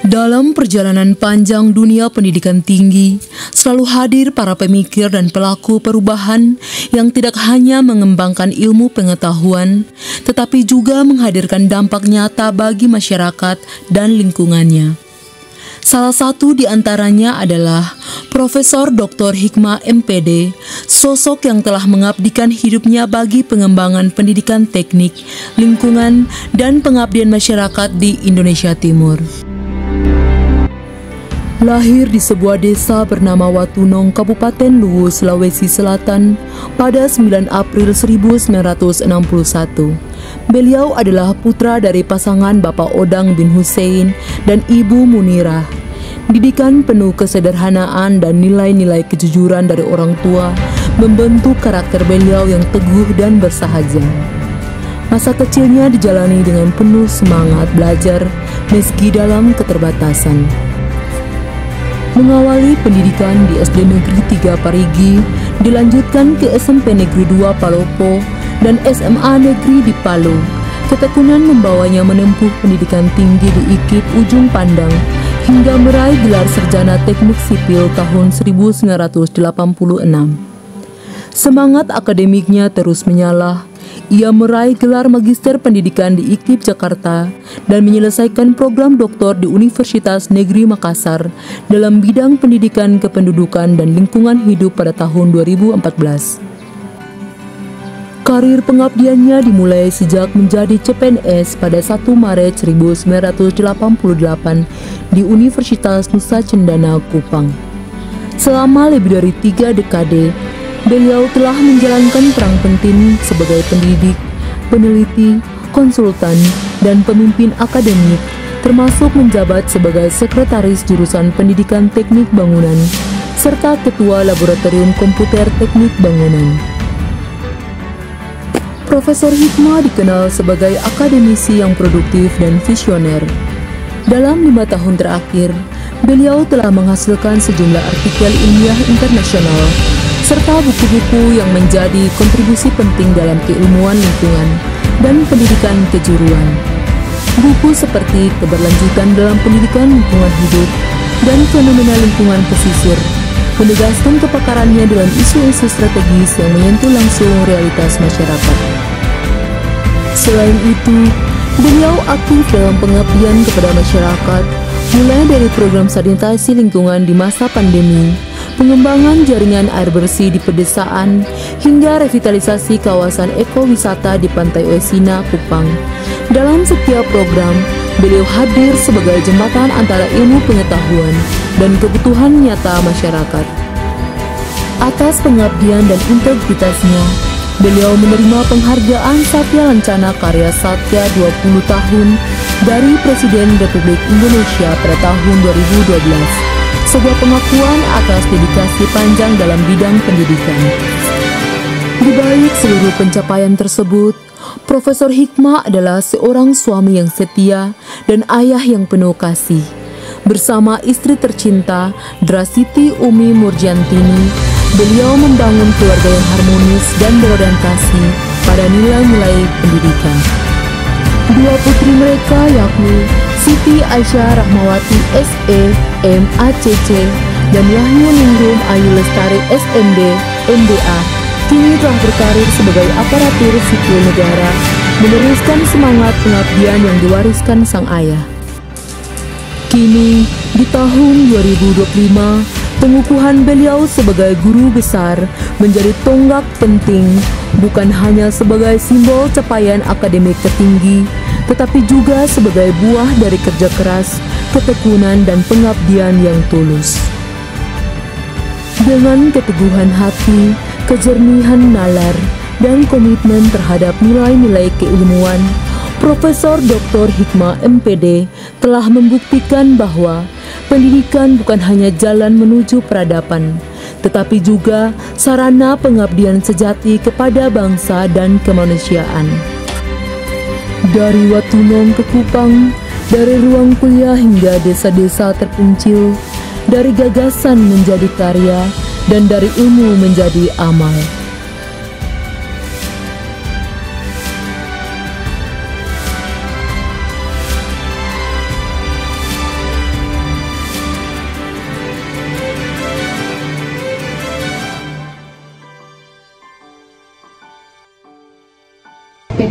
Dalam perjalanan panjang dunia pendidikan tinggi, selalu hadir para pemikir dan pelaku perubahan yang tidak hanya mengembangkan ilmu pengetahuan, tetapi juga menghadirkan dampak nyata bagi masyarakat dan lingkungannya. Salah satu di antaranya adalah Profesor Dr. Hikmah MPD, sosok yang telah mengabdikan hidupnya bagi pengembangan pendidikan teknik, lingkungan, dan pengabdian masyarakat di Indonesia Timur. Lahir di sebuah desa bernama Watunong, Kabupaten Luwu, Sulawesi Selatan pada 9 April 1961. Beliau adalah putra dari pasangan Bapak Odang bin Hussein dan Ibu Munirah. Didikan penuh kesederhanaan dan nilai-nilai kejujuran dari orang tua membentuk karakter beliau yang teguh dan bersahaja. Masa kecilnya dijalani dengan penuh semangat belajar meski dalam keterbatasan. Mengawali pendidikan di SD Negeri 3 Parigi, dilanjutkan ke SMP Negeri 2 Palopo dan SMA Negeri di Palu. Ketekunan membawanya menempuh pendidikan tinggi di IKIP Ujung Pandang hingga meraih gelar sarjana teknik sipil tahun 1986. Semangat akademiknya terus menyala. Ia meraih gelar Magister Pendidikan di IKIP Jakarta dan menyelesaikan program doktor di Universitas Negeri Makassar dalam bidang pendidikan kependudukan dan lingkungan hidup pada tahun 2014. Karir pengabdiannya dimulai sejak menjadi CPNS pada 1 Maret 1988 di Universitas Nusa Cendana, Kupang. Selama lebih dari 3 dekade, beliau telah menjalankan peran penting sebagai pendidik, peneliti, konsultan, dan pemimpin akademik, termasuk menjabat sebagai Sekretaris Jurusan Pendidikan Teknik Bangunan, serta Ketua Laboratorium Komputer Teknik Bangunan. Profesor Hikmah dikenal sebagai akademisi yang produktif dan visioner. Dalam 5 tahun terakhir, beliau telah menghasilkan sejumlah artikel ilmiah internasional, serta buku-buku yang menjadi kontribusi penting dalam keilmuan lingkungan dan pendidikan kejuruan. Buku seperti Keberlanjutan dalam Pendidikan Lingkungan Hidup dan Fenomena Lingkungan Pesisir menegaskan kepakarannya dalam isu-isu strategis yang menyentuh langsung realitas masyarakat. Selain itu, beliau aktif dalam pengabdian kepada masyarakat, mulai dari program sanitasi lingkungan di masa pandemi, pengembangan jaringan air bersih di pedesaan, hingga revitalisasi kawasan ekowisata di Pantai Oesina, Kupang. Dalam setiap program, beliau hadir sebagai jembatan antara ilmu pengetahuan dan kebutuhan nyata masyarakat. Atas pengabdian dan integritasnya, beliau menerima penghargaan Satya Lancana Karya Satya 20 tahun dari Presiden Republik Indonesia pada tahun 2012. Sebuah pengakuan atas dedikasi panjang dalam bidang pendidikan. Di balik seluruh pencapaian tersebut, Profesor Hikmah adalah seorang suami yang setia dan ayah yang penuh kasih. Bersama istri tercinta, Drasiti Umi Murjantini, beliau membangun keluarga yang harmonis dan berorientasi pada nilai-nilai pendidikan. 2 putri mereka yakni Siti Aisyah Rahmawati SE, MACC, dan Wahyu Ningrum Ayu Lestari SMD, MBA, kini telah berkarir sebagai aparatur sipil negara, meneruskan semangat pengabdian yang diwariskan sang ayah. Kini, di tahun 2025, pengukuhan beliau sebagai guru besar menjadi tonggak penting, bukan hanya sebagai simbol capaian akademik tertinggi, tetapi juga sebagai buah dari kerja keras, ketekunan, dan pengabdian yang tulus. Dengan keteguhan hati, kejernihan nalar, dan komitmen terhadap nilai-nilai keilmuan, Profesor Dr. Hikmah MPD telah membuktikan bahwa pendidikan bukan hanya jalan menuju peradaban, tetapi juga sarana pengabdian sejati kepada bangsa dan kemanusiaan. Dari Watunong ke Kupang, dari ruang kuliah hingga desa-desa terpencil, dari gagasan menjadi karya, dan dari ilmu menjadi amal.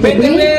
publik